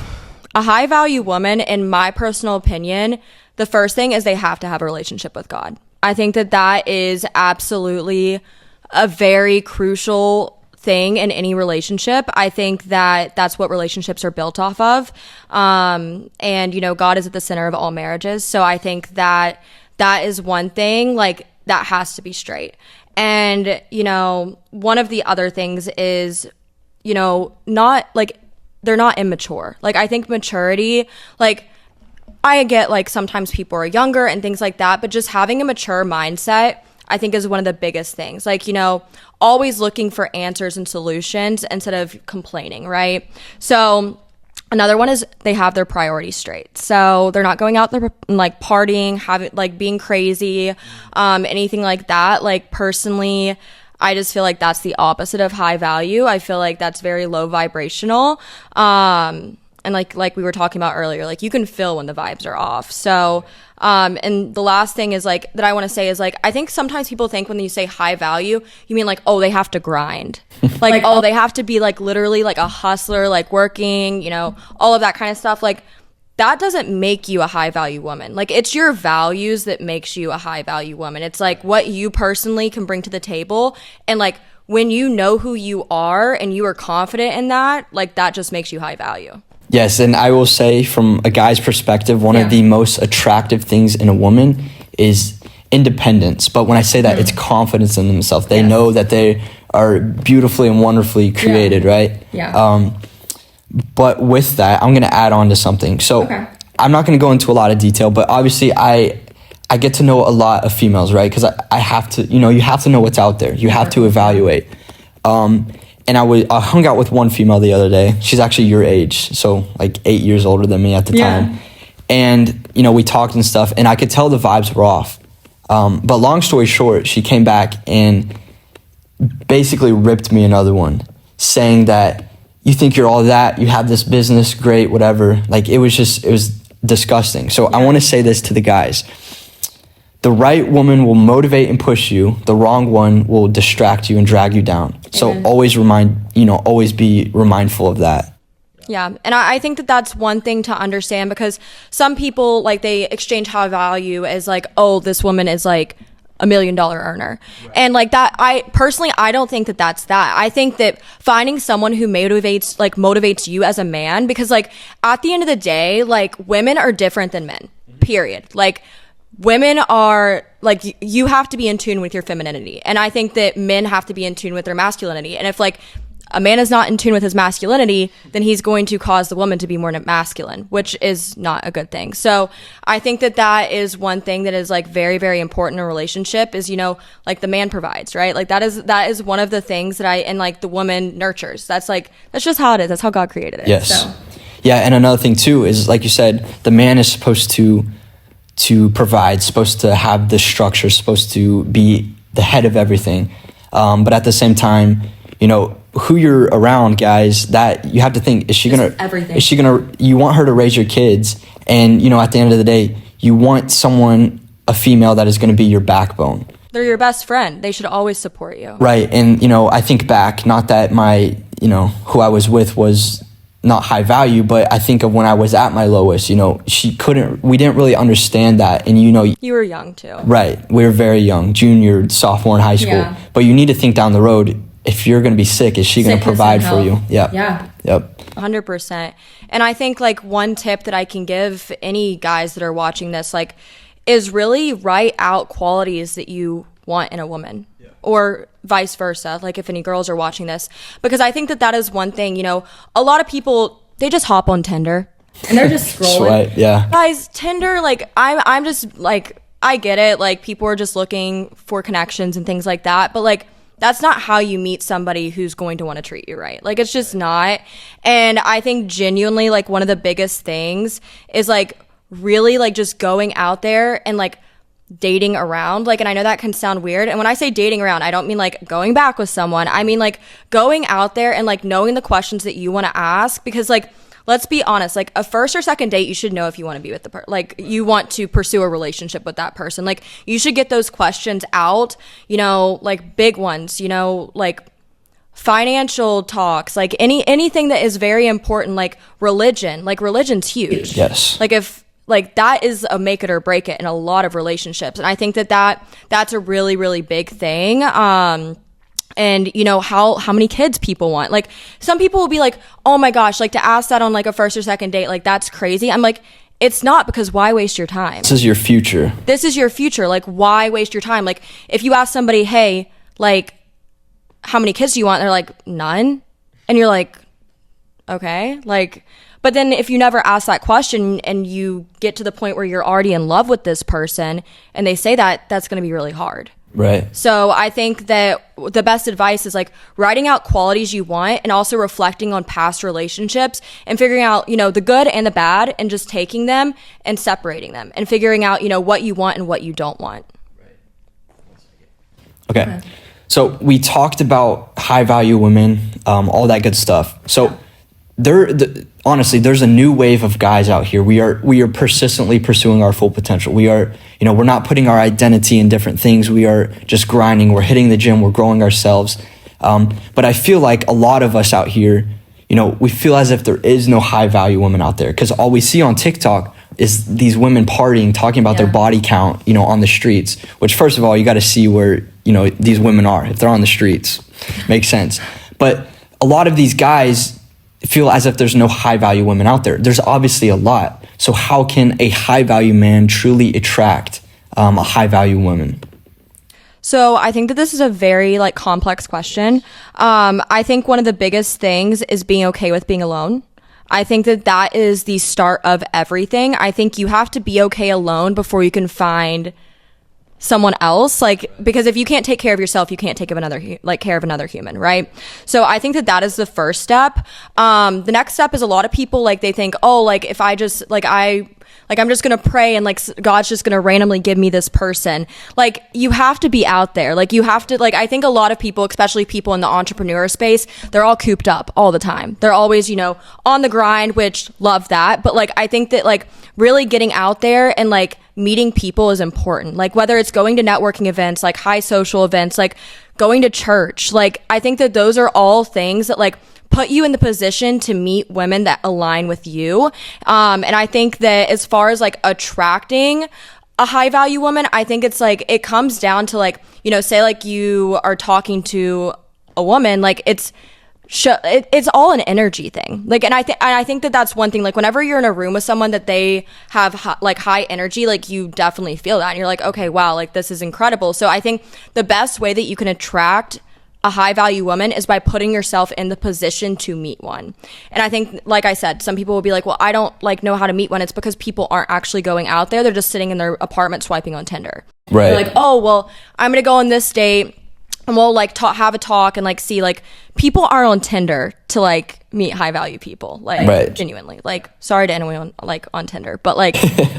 Speaker 2: a high-value woman, in my personal opinion, the first thing is they have to have a relationship with God. I think that is absolutely a very crucial thing in any relationship. I think that's what relationships are built off of. And, God is at the center of all marriages. So I think that is one thing, that has to be straight. And, one of the other things is, not they're not immature. I think maturity, I get sometimes people are younger and things like that, but just having a mature mindset, I think, is one of the biggest things. Always looking for answers and solutions instead of complaining, right? So another one is they have their priorities straight. So they're not going out there partying, being crazy, anything like that. Personally, I just feel like that's the opposite of high value. I feel like that's very low vibrational. And like we were talking about earlier, you can feel when the vibes are off. So, and the last thing is that I want to say is I think sometimes people think when you say high value, you mean they have to grind. They have to be literally a hustler, working, all of that kind of stuff. That doesn't make you a high value woman. It's your values that makes you a high value woman. It's what you personally can bring to the table. And when you know who you are and you are confident in that, that just makes you high value.
Speaker 1: Yes, and I will say from a guy's perspective, one of the most attractive things in a woman is independence. But when I say that, it's confidence in themselves. They know that they are beautifully and wonderfully created, right? Yeah. But with that, I'm going to add on to something. So I'm not going to go into a lot of detail, but obviously I get to know a lot of females, right? Because I have to, you have to know what's out there. You have to evaluate. And I hung out with one female the other day. She's actually your age, so 8 years older than me at the time. And, we talked and stuff, and I could tell the vibes were off. But long story short, she came back and basically ripped me another one, saying that you think you're all that, you have this business, great, whatever. It was disgusting. So I want to say this to the guys. The right woman will motivate and push you. The wrong one will distract you and drag you down. So always be mindful of that.
Speaker 2: Yeah. And I think that's one thing to understand, because some people they exchange high value as oh, this woman is $1 million earner. Right. And that, I don't think that's that. I think that finding someone who motivates you as a man, because at the end of the day, women are different than men, period. Women are you have to be in tune with your femininity. And I think that men have to be in tune with their masculinity. And if a man is not in tune with his masculinity, then he's going to cause the woman to be more masculine, which is not a good thing. So I think that is one thing that is like very, very important in a relationship is, like the man provides, right? Like that is one of the things that and like the woman nurtures. That's just how it is. That's how God created it.
Speaker 1: Yes.
Speaker 2: So.
Speaker 1: Yeah. And another thing too is, like you said, the man is supposed to provide, supposed to have the structure, supposed to be the head of everything. But at the same time, who you're around, guys, that you have to think, you want her to raise your kids. And, at the end of the day, you want a female that is going to be your backbone.
Speaker 2: They're your best friend. They should always support you.
Speaker 1: Right. And, I think back, not that my, who I was with was not high value, but I think of when I was at my lowest, we didn't really understand that. And,
Speaker 2: you were young too.
Speaker 1: Right. We were very young, junior, sophomore in high school. Yeah. But you need to think down the road, if you're going to be sick, is she going to provide for you? Yeah.
Speaker 2: Yeah.
Speaker 1: Yep.
Speaker 2: 100%. And I think like one tip that I can give any guys that are watching this, like, is really write out qualities that you want in a woman. Yeah. Or vice versa, like if any girls are watching this. Because I think that is one thing, a lot of people, they just hop on Tinder. And they're just scrolling.
Speaker 1: Right, yeah.
Speaker 2: Guys, Tinder, like, I'm just, like, I get it. Like, people are just looking for connections and things like that. But, like, that's not how you meet somebody who's going to want to treat you right. Like, it's just not. And I think genuinely, like, one of the biggest things is, like, really, like, just going out there and, like, dating around. Like, and I know that can sound weird. And when I say dating around, I don't mean, like, going back with someone. I mean, like, going out there and, like, knowing the questions that you want to ask. Because, like, let's be honest, like a first or second date, you should know if you want to be with the person, like you want to pursue a relationship with that person. Like you should get those questions out, like big ones, like financial talks, like anything that is very important, like religion's huge.
Speaker 1: Yes.
Speaker 2: Like that is a make it or break it in a lot of relationships. And I think that's a really, really big thing. And how many kids people want. Like some people will be like, oh my gosh, like to ask that on like a first or second date, like that's crazy. I'm like, it's not, because why waste your time?
Speaker 1: This is your future.
Speaker 2: Like why waste your time? Like if you ask somebody, hey, like how many kids do you want? They're like, none. And you're like, okay. Like, but then if you never ask that question and you get to the point where you're already in love with this person and they say that, that's going to be really hard.
Speaker 1: Right.
Speaker 2: So I think that the best advice is like writing out qualities you want and also reflecting on past relationships and figuring out, the good and the bad and just taking them and separating them and figuring out, what you want and what you don't want.
Speaker 1: Okay. So we talked about high value women, all that good stuff. So honestly, there's a new wave of guys out here. We are persistently pursuing our full potential. We are, we're not putting our identity in different things. We are just grinding. We're hitting the gym. We're growing ourselves. But I feel like a lot of us out here, we feel as if there is no high value women out there, because all we see on TikTok is these women partying, talking about their body count, on the streets, which first of all, you got to see where, these women are. If they're on the streets, makes sense. But a lot of these guys feel as if there's no high value women out there. There's obviously a lot. So how can a high value man truly attract a high value woman?
Speaker 2: So I think that this is a very complex question. I think one of the biggest things is being okay with being alone. I think that is the start of everything. I think you have to be okay alone before you can find someone else, because if you can't take care of yourself, you can't take care of another human, right? So I think that is the first step. The next step is a lot of people they think, oh, if I just I'm just gonna pray and God's just gonna randomly give me this person. You have to be out there. You have to I think a lot of people, especially people in the entrepreneur space, they're all cooped up all the time. They're always on the grind, which love that, but I think that really getting out there and meeting people is important. Whether it's going to networking events, high social events, going to church, I think that those are all things that put you in the position to meet women that align with you. And I think that as far as attracting a high value woman, I think it's it comes down to say you are talking to a woman, it's all an energy thing. And I think that that's one thing. Whenever you're in a room with someone that they have high energy, you definitely feel that, and you're okay, wow, this is incredible. So I think the best way that you can attract a high value woman is by putting yourself in the position to meet one. And I think, like I said, some people will be like, well, I don't like know how to meet one. It's because people aren't actually going out there. They're just sitting in their apartment swiping on Tinder.
Speaker 1: Right.
Speaker 2: They're like, oh, well, I'm going to go on this date and we'll like have a talk and like see, like, people are on Tinder to like meet high value people, like genuinely. Like, sorry to anyone like on Tinder, but like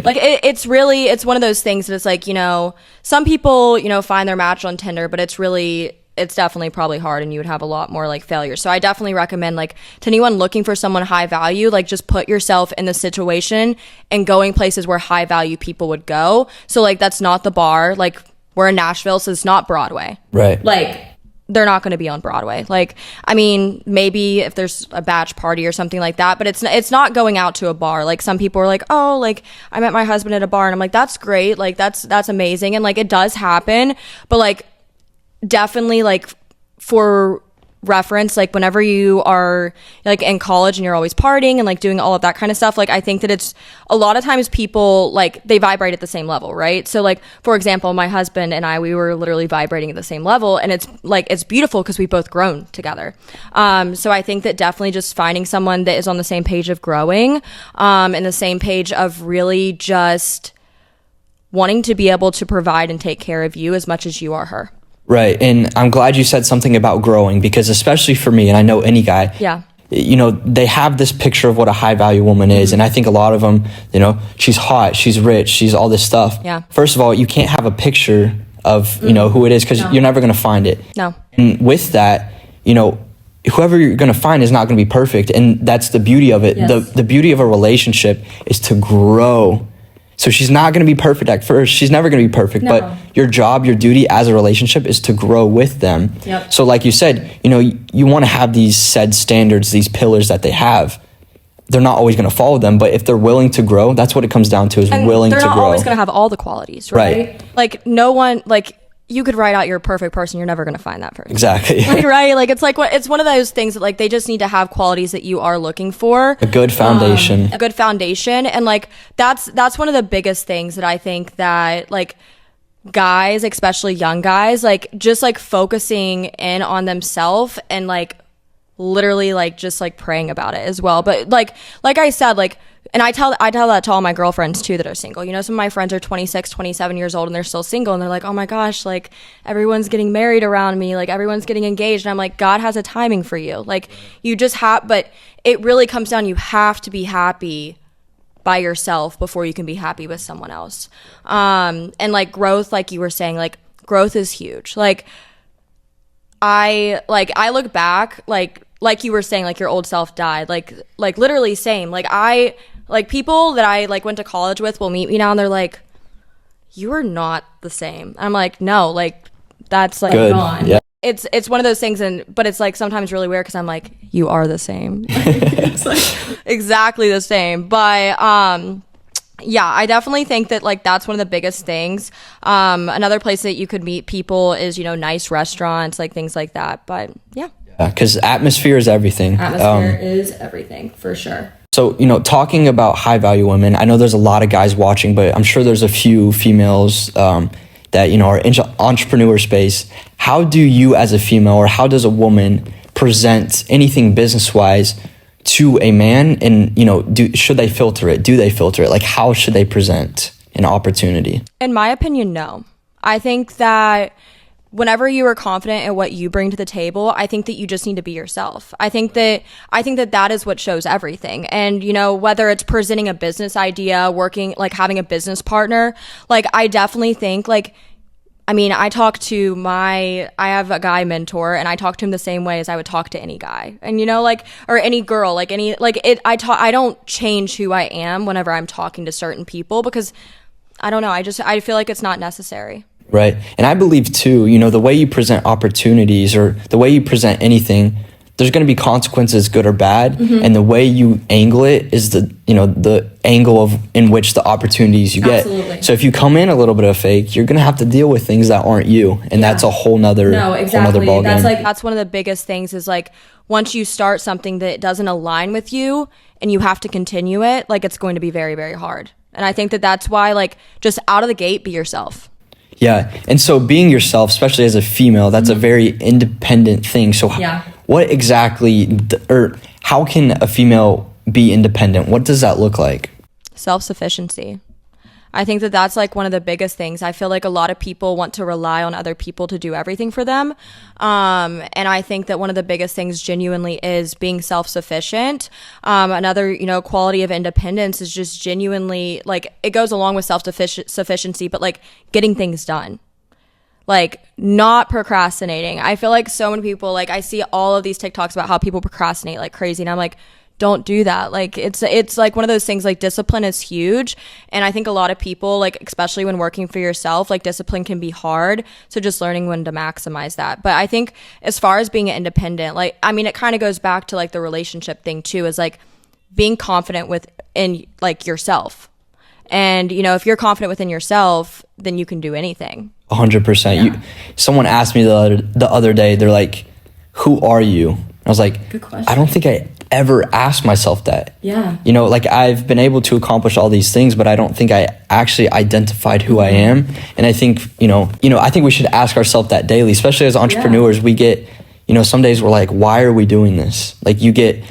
Speaker 2: like it's really, it's one of those things that it's like, you know, some people, you know, find their match on Tinder, but it's definitely probably hard and you would have a lot more like failures. So I definitely recommend, like, to anyone looking for someone high value, like, just put yourself in the situation and going places where high value people would go. So like, that's not the bar. Like, we're in Nashville, so it's not Broadway.
Speaker 1: Right.
Speaker 2: Like, they're not going to be on Broadway. Like, I mean, maybe if there's a batch party or something like that, but it's not going out to a bar. Like, some people are like, oh, like, I met my husband at a bar, and I'm like, that's great. Like, that's amazing. And like, it does happen, but like, definitely, like, for reference, like, whenever you are like in college and you're always partying and like doing all of that kind of stuff, like, I think that it's a lot of times people, like, they vibrate at the same level, right? So like, for example, my husband and I, we were literally vibrating at the same level, and it's like, it's beautiful because we've both grown together. So I think that definitely just finding someone that is on the same page of growing, and the same page of really just wanting to be able to provide and take care of you as much as you are her.
Speaker 1: Right. And I'm glad you said something about growing, because especially for me, and I know any guy, you know, they have this picture of what a high value woman is. And I think a lot of them, you know, she's hot, she's rich, she's all this stuff.
Speaker 2: Yeah.
Speaker 1: First of all, you can't have a picture of, you know, who it is, because you're never going to find it.
Speaker 2: No.
Speaker 1: And with that, you know, whoever you're going to find is not going to be perfect. And that's the beauty of it.
Speaker 2: Yes.
Speaker 1: The beauty of a relationship is to grow. So she's not going to be perfect at first. She's never going to be perfect.
Speaker 2: No.
Speaker 1: But your job, your duty as a relationship is to grow with them.
Speaker 2: Yep.
Speaker 1: So like you said, you know, you want to have these said standards, these pillars that they have. They're not always going to follow them, but if they're willing to grow, that's what it comes down to, is willing to grow.
Speaker 2: They're not always going to have all the qualities, right? Like, no one, like, you could write out your perfect person, you're never going to find that person.
Speaker 1: Exactly.
Speaker 2: Like, right? Like, it's like, it's one of those things that, like, they just need to have qualities that you are looking for.
Speaker 1: A good foundation.
Speaker 2: A good foundation. And like, that's one of the biggest things that I think that, like, guys, especially young guys, like, just like focusing in on themselves and like literally like just like praying about it as well. But like I said, like, and I tell that to all my girlfriends too that are single. You know, some of my friends are 26, 27 years old and they're still single, and they're like, oh my gosh, like, everyone's getting married around me, like, everyone's getting engaged. And I'm like, God has a timing for you. Like, you just have, but it really comes down, you have to be happy by yourself before you can be happy with someone else. And like, growth, like you were saying, like, growth is huge. Like, I look back, like you were saying, like, your old self died, like literally same. Like, people that I like went to college with will meet me now and they're like, you are not the same. I'm like, no, like, that's like
Speaker 1: good.
Speaker 2: Gone.
Speaker 1: Yeah.
Speaker 2: It's one of those things, but it's like sometimes really weird because I'm like, you are the same. It's like exactly the same. But yeah, I definitely think that, like, that's one of the biggest things. Another place that you could meet people is, you know, nice restaurants, like things like that. But yeah.
Speaker 1: Because atmosphere is everything.
Speaker 2: Atmosphere is everything, for sure.
Speaker 1: So, you know, talking about high value women, I know there's a lot of guys watching, but I'm sure there's a few females that, you know, are in entrepreneur space. How do you as a female, or how does a woman present anything business-wise to a man? And, you know, should they filter it? Do they filter it? Like, how should they present an opportunity? In
Speaker 2: my opinion, no. I think that whenever you are confident in what you bring to the table, I think that you just need to be yourself. I think that that is what shows everything. And, you know, whether it's presenting a business idea, working, like, having a business partner, like, I definitely think, like, I mean, I have a guy mentor, and I talk to him the same way as I would talk to any guy. And, you know, like, or any girl, like I don't change who I am whenever I'm talking to certain people, because I don't know. I feel like it's not necessary.
Speaker 1: Right. And I believe too, you know, the way you present opportunities, or the way you present anything, there's going to be consequences, good or bad. Mm-hmm. And the way you angle it is the angle in which the opportunities you
Speaker 2: Absolutely.
Speaker 1: Get. So if you come in a little bit of fake, you're going to have to deal with things that aren't you. And that's a whole nother,
Speaker 2: exactly.
Speaker 1: Whole nother ballgame.
Speaker 2: That's one of the biggest things is, like, once you start something that doesn't align with you and you have to continue it, like, it's going to be very, very hard. And I think that that's why, like, just out of the gate, be yourself.
Speaker 1: Yeah. And so being yourself, especially as a female, that's a very independent thing. So what exactly, or how can a female be independent? What does that look like?
Speaker 2: Self-sufficiency. I think that that's like one of the biggest things. I feel like a lot of people want to rely on other people to do everything for them. And I think that one of the biggest things genuinely is being self-sufficient. Another, quality of independence is just genuinely, like, it goes along with self-sufficiency, but like getting things done. Like, not procrastinating. I feel like so many people, like, I see all of these TikToks about how people procrastinate like crazy, and I'm like, don't do that. Like, it's like one of those things, like, discipline is huge. And I think a lot of people, like, especially when working for yourself, like, discipline can be hard. So just learning when to maximize that. But I think as far as being independent, like, I mean, it kind of goes back to like the relationship thing too, is like being confident in like yourself. And, if you're confident within yourself, then you can do anything.
Speaker 1: 100%.
Speaker 2: Yeah.
Speaker 1: Someone asked me the other day, they're like, who are you? I was like,
Speaker 3: good question.
Speaker 1: I don't think I ever asked myself that.
Speaker 3: Yeah.
Speaker 1: Like, I've been able to accomplish all these things, but I don't think I actually identified who I am. And I think, I think we should ask ourselves that daily, especially as entrepreneurs. We get, some days we're like, why are we doing this? Like,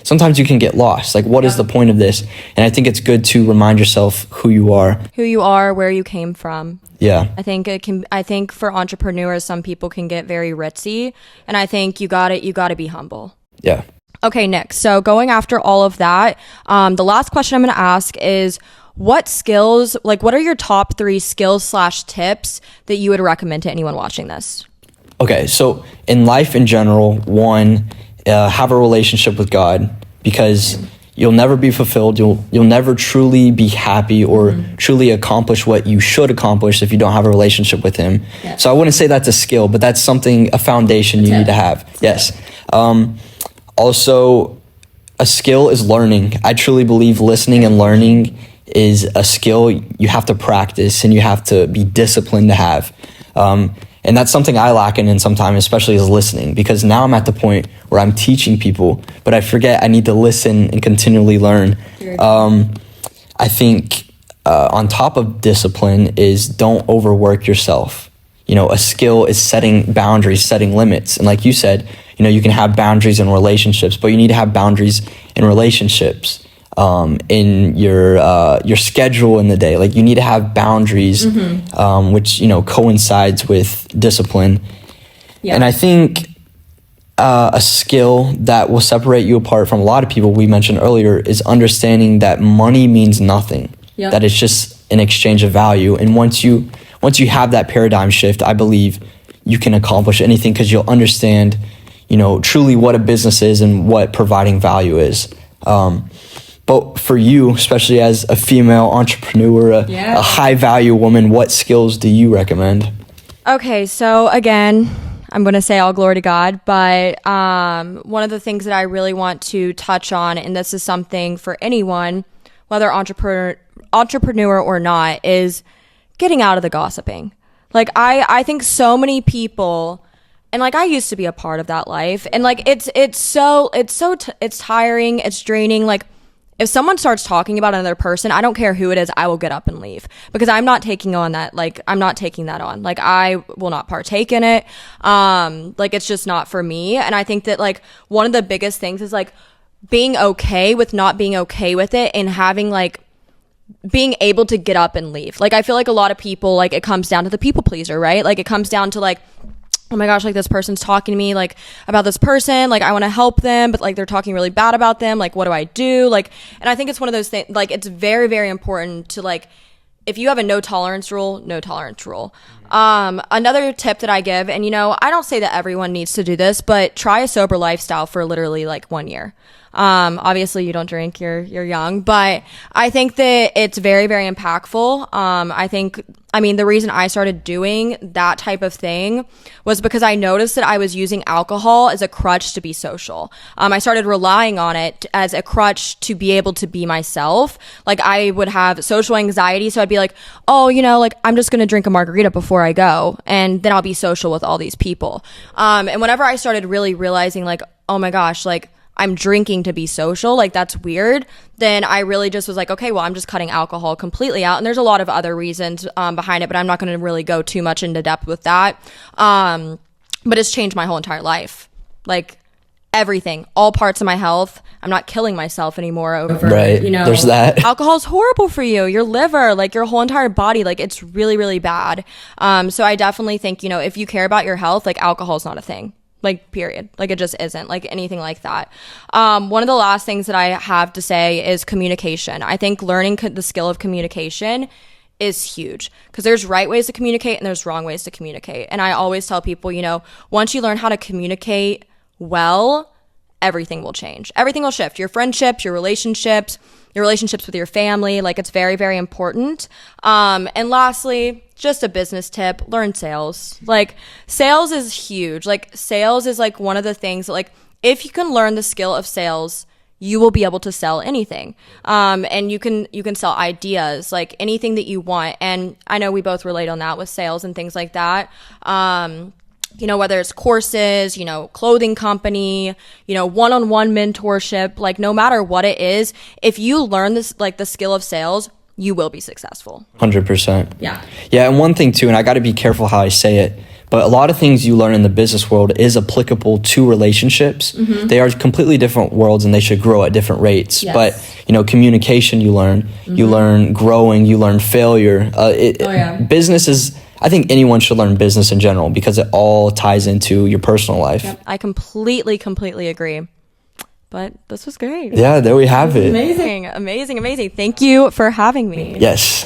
Speaker 1: sometimes you can get lost. Like, what is the point of this? And I think it's good to remind yourself who you are, where you came from. Yeah. I think for entrepreneurs, some people can get very ritzy, and I think you gotta be humble. Yeah. Okay, Nick. So going after all of that, the last question I'm going to ask is, what are your top 3 skills/tips that you would recommend to anyone watching this? Okay. So in life in general, one, have a relationship with God, because you'll never be fulfilled. You'll never truly be happy or truly accomplish what you should accomplish if you don't have a relationship with him. Yeah. So I wouldn't say that's a skill, but that's a foundation you need to have. Yes. Also, a skill is learning. I truly believe listening and learning is a skill you have to practice and you have to be disciplined to have. And that's something I lack in sometimes, especially is listening, because now I'm at the point where I'm teaching people, but I forget I need to listen and continually learn. I think on top of discipline is don't overwork yourself. A skill is setting boundaries, setting limits. And like you said, you can have boundaries in relationships, but you need to have boundaries in relationships, in your schedule in the day. Like, you need to have boundaries, which, coincides with discipline. Yeah. And I think a skill that will separate you apart from a lot of people we mentioned earlier is understanding that money means nothing, that it's just an exchange of value. And once you have that paradigm shift, I believe you can accomplish anything, because you'll understand truly what a business is and what providing value is. But for you, especially as a female entrepreneur, a high value woman, what skills do you recommend? Okay, so again, I'm going to say all glory to God, but one of the things that I really want to touch on, and this is something for anyone, whether entrepreneur or not, is getting out of the gossiping. Like, I think so many people, and like, I used to be a part of that life, and like, it's tiring, it's draining. Like, if someone starts talking about another person, I don't care who it is, I will get up and leave, because I'm not taking on that. Like, I'm not taking that on. Like, I will not partake in it. Like, it's just not for me. And I think that, like, one of the biggest things is like being okay with not being okay with it, and having like being able to get up and leave. Like, I feel like a lot of people, like, it comes down to the people pleaser, right? Like, it comes down to like, oh my gosh, like, this person's talking to me like about this person, like, I want to help them, but like, they're talking really bad about them. Like, what do I do? Like, and I think it's one of those things, like, it's very, very important to, like, if you have a no tolerance rule. Another tip that I give, and I don't say that everyone needs to do this, but try a sober lifestyle for literally like 1 year. Obviously you don't drink, you're young, but I think that it's very, very impactful. The reason I started doing that type of thing was because I noticed that I was using alcohol as a crutch to be social. I started relying on it as a crutch to be able to be myself. Like, I would have social anxiety, so I'd be like, oh, like, I'm just going to drink a margarita before I go, and then I'll be social with all these people. And whenever I started really realizing, like, oh my gosh, like,
Speaker 2: I'm drinking to be social, like that's weird, then I really just was like, okay, well, I'm just cutting alcohol completely out. And there's a lot of other reasons behind it, but I'm not going to really go too much into depth with that. But it's changed my whole entire life. Like everything, all parts of my health. I'm not killing myself anymore over,
Speaker 1: right. There's that.
Speaker 2: Alcohol's horrible for you, your liver, like your whole entire body, like it's really, really bad. So I definitely think, if you care about your health, like alcohol's not a thing. Like, period. Like, it just isn't, like, anything like that. One of the last things that I have to say is communication. I think learning the skill of communication is huge because there's right ways to communicate and there's wrong ways to communicate. And I always tell people, once you learn how to communicate well, everything will change. Everything will shift. Your friendships, your relationships with your family, like it's very, very important. And lastly, just a business tip, learn sales. Like sales is huge. Like sales is like one of the things that, like, if you can learn the skill of sales, you will be able to sell anything. And you can sell ideas, like anything that you want. And I know we both relate on that with sales and things like that. Whether it's courses, clothing company, one-on-one mentorship, like no matter what it is, if you learn this, like the skill of sales, you will be successful.
Speaker 1: 100%.
Speaker 2: Yeah.
Speaker 1: Yeah. And one thing too, and I got to be careful how I say it, but a lot of things you learn in the business world is applicable to relationships. Mm-hmm. They are completely different worlds and they should grow at different rates. Yes. But, communication you learn growing, you learn failure. Business is, I think anyone should learn business in general because it all ties into your personal life.
Speaker 2: Yep. I completely agree. But this was great.
Speaker 1: Yeah, there we have it.
Speaker 2: Amazing. Thank you for having me.
Speaker 1: Yes.